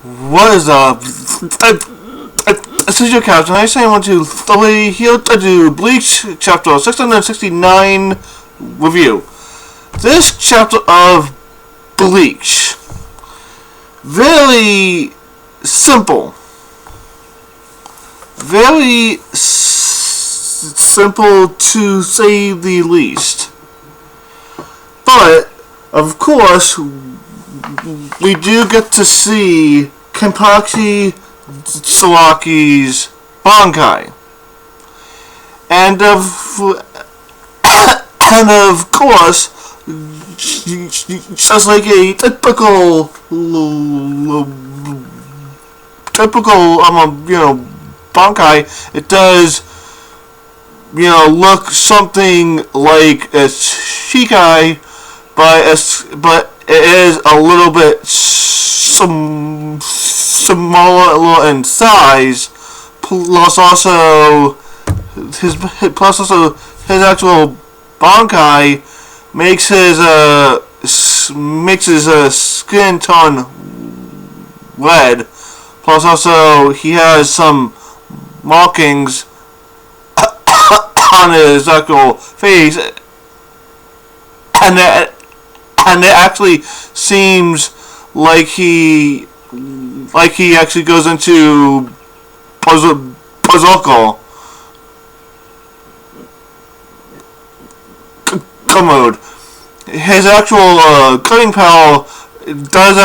What is up? This is your captain. I say I want to here to do Bleach chapter 669 review. This chapter of Bleach, very simple, very simple to say the least. But of course, we do get to see Kenpachi Sawaki's Bankai. And of course, just like a typical Bankai, it does, look something like a Shikai, but it is a little bit smaller in size. Plus also his actual Bankai makes his skin turn red. Plus also he has some markings on his actual face, and it actually seems like he actually goes into berserker mode. His actual cutting power does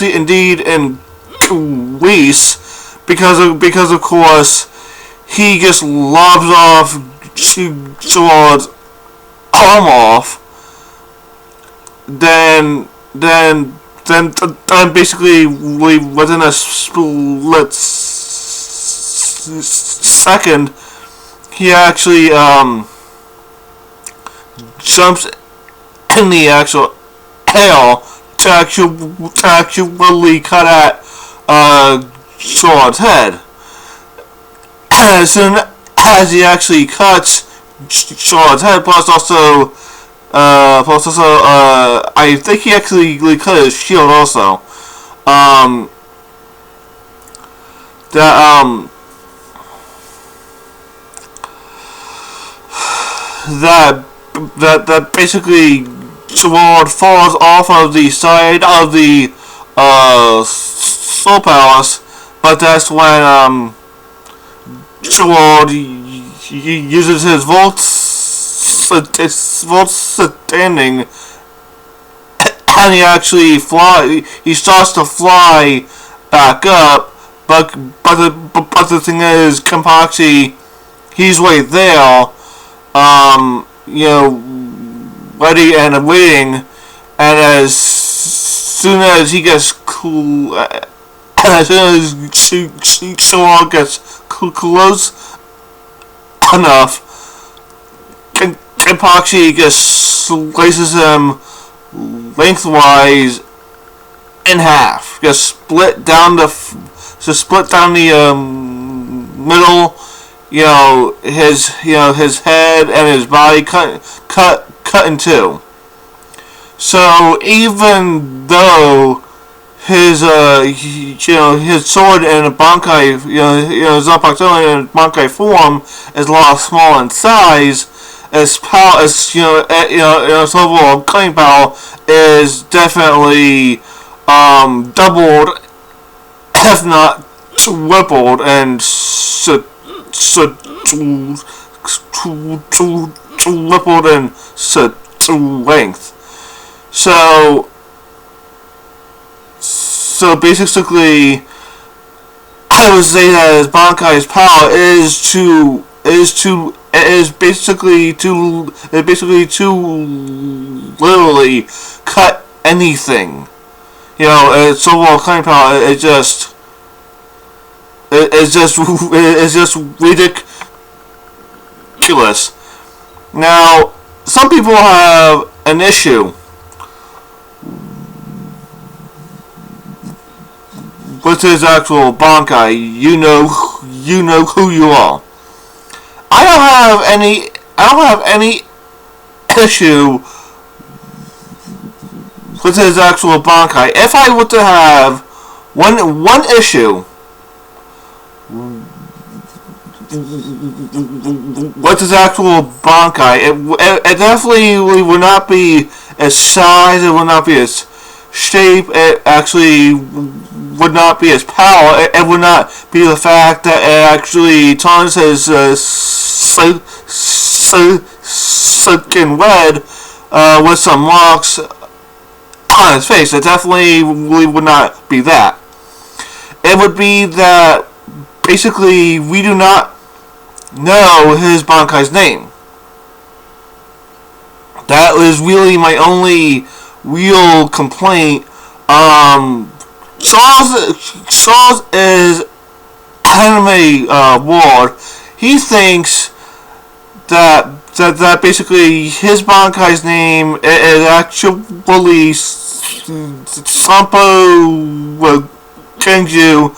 indeed increase because of course he just lobs off Gerard's arm off. Then basically within a split second, he actually jumps in the actual air to actually cut at Gerard's head. As soon as he actually cuts Gerard's head, plus also I think he actually cut his shield also. That basically Gerard falls off of the side of the Soul Palace, but that's when Gerard uses his volt standing, and he starts to fly back up, but the thing is, Kenpachi, he's right there, ready and waiting, and as soon as he gets cool, as soon as Gerard gets close enough, Kenpachi just slices him lengthwise in half. Just split down the middle. His head and his body cut in two. So even though his his sword and a Bankai, Zanpakuto in Bankai form is a lot smaller in size, his power, his overall cutting power is definitely doubled, if not tripled, and tripled in length. So basically, I would say that his Bankai's power is basically to literally cut anything. Its overall cutting power it's just ridiculous. Now, some people have an issue with his actual Bankai. You know who you are. I don't have any issue with his actual Bankai. If I were to have one issue with his actual Bankai, it definitely would not be its size, it would not be its shape, it actually would not be its power, it would not be the fact that it actually turns his silken red with some marks on his face. It definitely would not be that. It would be that basically we do not know his Bankai's name. That was really my only real complaint. Charles is anime world. He thinks that basically his Bankai's name is actually Sampo Kenju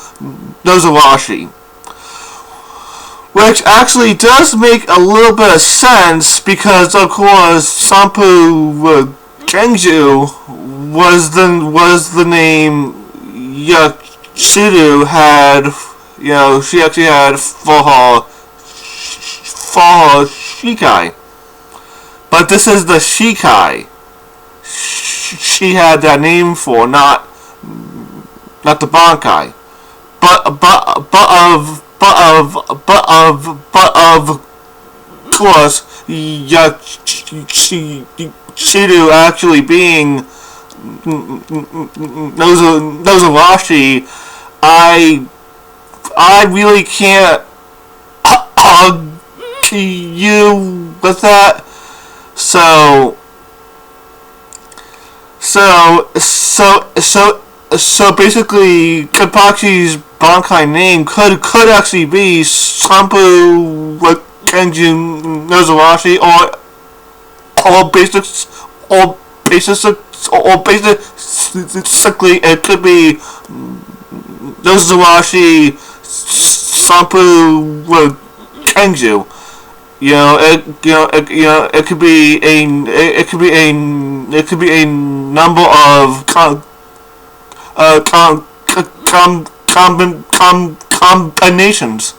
Nozarashi, which actually does make a little bit of sense because of course Sampo Kenju was the name Yatsuru had. She actually had for her Shikai. But this is the Shikai she had that name for, not the Bankai. But of course, Yatsuru actually being Nozarashi, I really can't argue with that. So basically, Kenpachi's Bankai name could actually be Sampo Kenju Nozarashi, or basically it could be Nozarashi Sampo Kenju. It could be a number of combinations.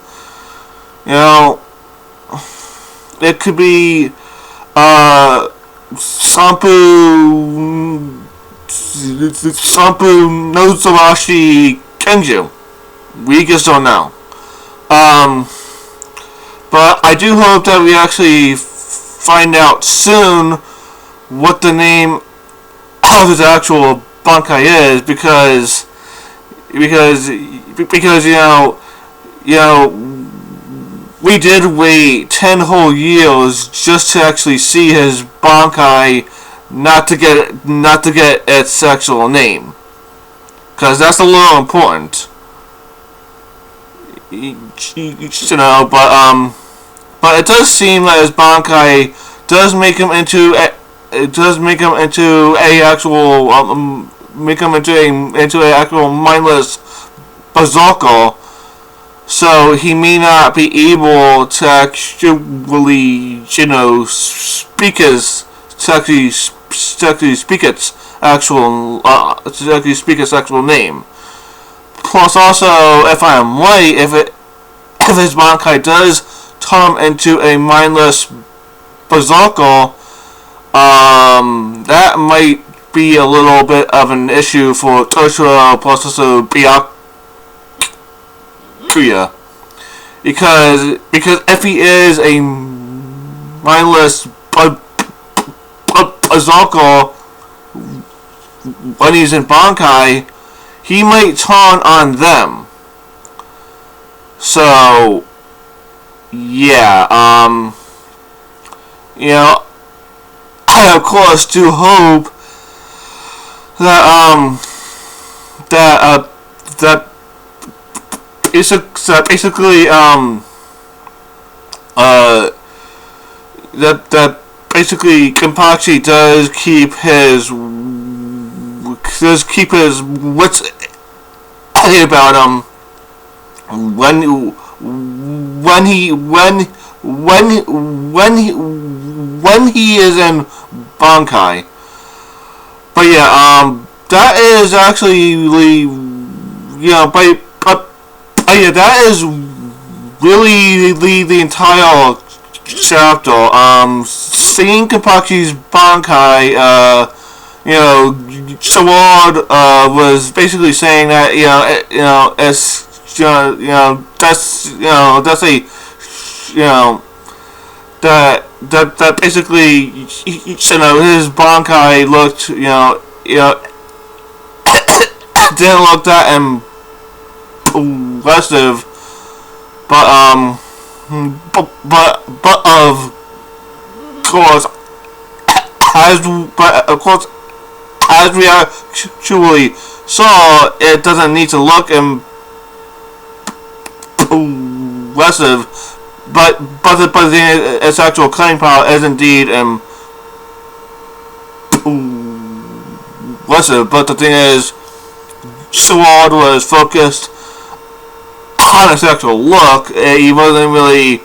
It could be Sampo Nozarashi Kenju. We just don't know. But I do hope that we actually find out soon what the name of his actual Bankai is, because we did wait 10 whole years just to actually see his Bankai, not to get its actual name, because that's a little important. But it does seem that his Bankai does make him into a actual mindless berserker. So he may not be able to actually speak its actual name. Plus, also, if I am right, if his Bankai does turn into a mindless berserker, that might be a little bit of an issue for Toshiro plus also Byakuya. Because if he is a mindless berserker when he's in Bankai, he might turn on them. So yeah, I of course do hope that basically Kenpachi does keep his wits about him when he is in Bankai. But yeah, that is actually, yeah, that is really the entire chapter. Seeing Kenpachi's Bankai, Sword, was basically saying that, it's, that's a, that basically, his Bankai looked, didn't look that impressive, but of course, as we actually saw, it doesn't need to look impressive, but its actual cutting power is indeed impressive. But the thing is, Sword was focused on its actual look. He wasn't really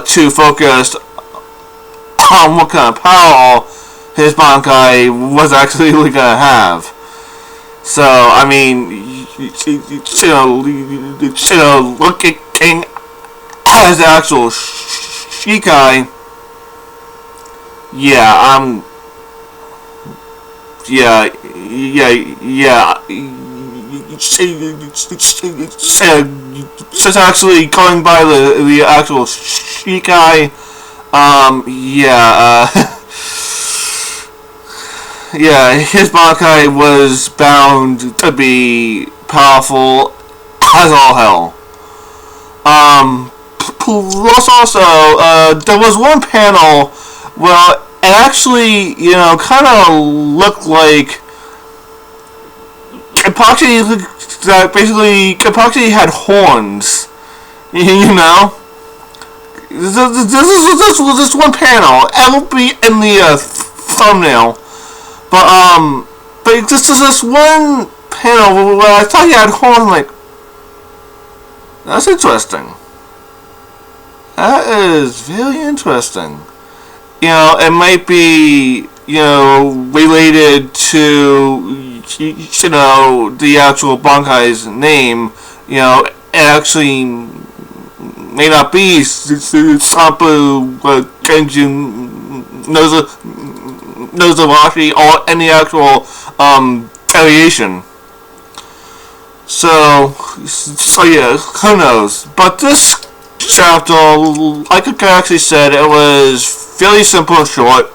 too focused on what kind of power his Bankai was actually gonna have. So I mean, looking at the actual Shikai, yeah, just actually going by the actual Shikai, yeah, his Bankai was bound to be powerful as all hell. Plus also, there was one panel where it actually, kind of looked like Kenpachi, that basically Kenpachi had horns. This one panel. It will be in the thumbnail. But this one panel where I thought he had horns. I'm like, that's interesting. That is very interesting. It might be, related to, the actual Bankai's name. It actually may not be Sampu Genjin Nozowashi or any actual variation. So yeah, who knows? But this chapter, like I actually said, it was fairly simple and short.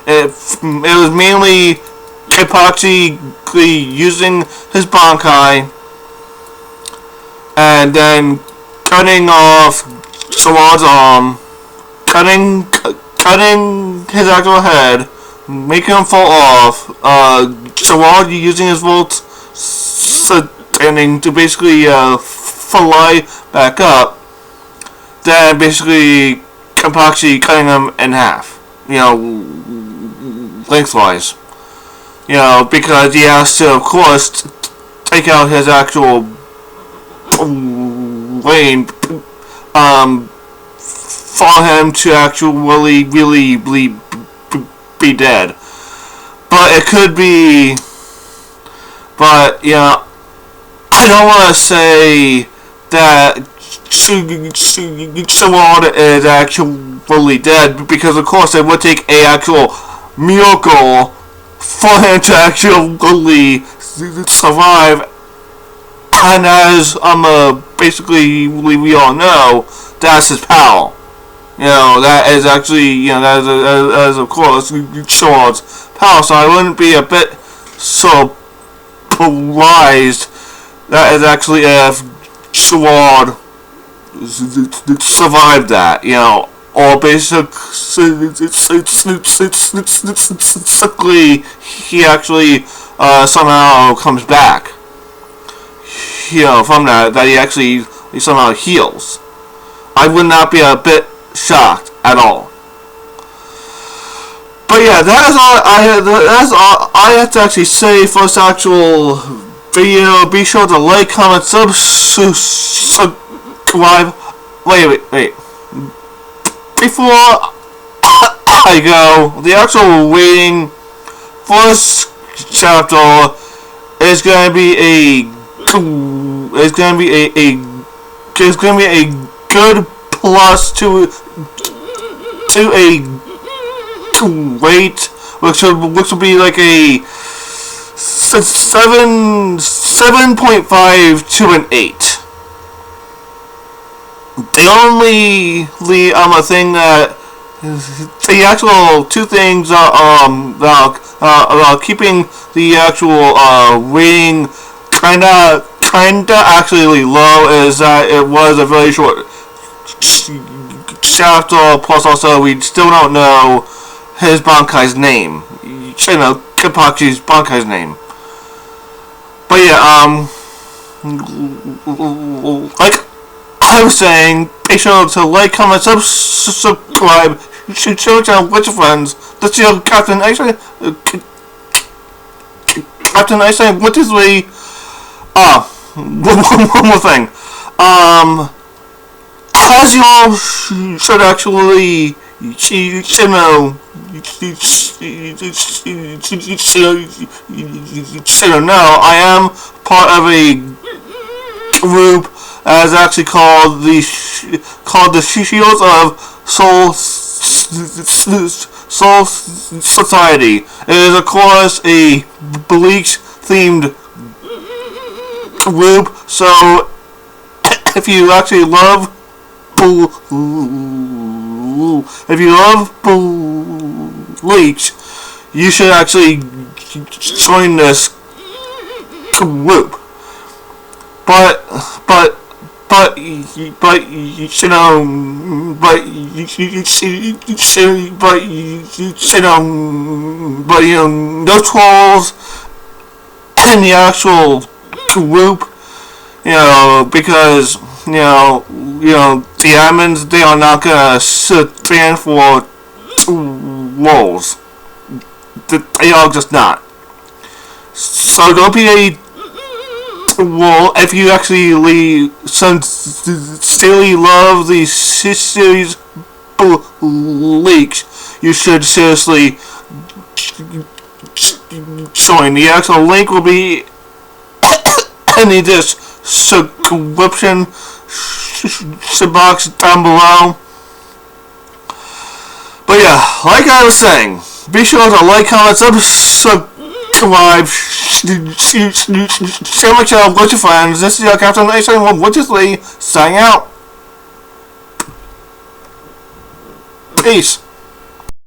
It was mainly Kenpachi using his Bankai and then cutting off Sword's arm, cutting his actual head, making him fall off. Sword using his volt standing to basically fly back up. Then basically Kenpachi cutting him in half, lengthwise. Because he has to, of course, take out his actual brain, for him to actually really be dead. But it could be, but I don't want to say that Sword is actually dead, because of course it would take an actual miracle for him to actually survive. And as basically we all know, that's his power. That is actually, that is of course Sword's power. So I wouldn't be a bit surprised that is actually if Sword survived that, or basically he actually somehow comes back, from that he somehow heals. I would not be a bit shocked at all. But yeah, that's all I have to actually say for this actual video. Be sure to like, comment, subscribe. Wait. Before I go, the actual rating for this chapter is going to be a good plus to a rate, which will be like a 7.5 to an 8. The only thing that the actual two things are keeping the actual rating kinda actually low is that it was a very short chapter, plus also we still don't know his Bankai's name. You know, Kenpachi's Bankai's name. But yeah, like I was saying, be sure to like, comment, subscribe, share the channel with your friends. This is your Captain Iceland. Captain Iceland, what is the one more thing. As you all should actually, you know, I am part of a group as actually called the Shields of Soul Society. It is of course a Bleach themed group, so if you actually love Bleach, you should actually join this group. But you know, no trolls in the actual group, you know, because you know the admins, they are not gonna stand for trolls. They are just not. So don't be a troll if you actually sincerely love the series Bleach. You should seriously join. The actual link will be in the description box down below. But yeah, like I was saying, be sure to like, comment, subscribe, share my channel with your friends. This is your Captain Iceland, which is Lee, signing out. Peace.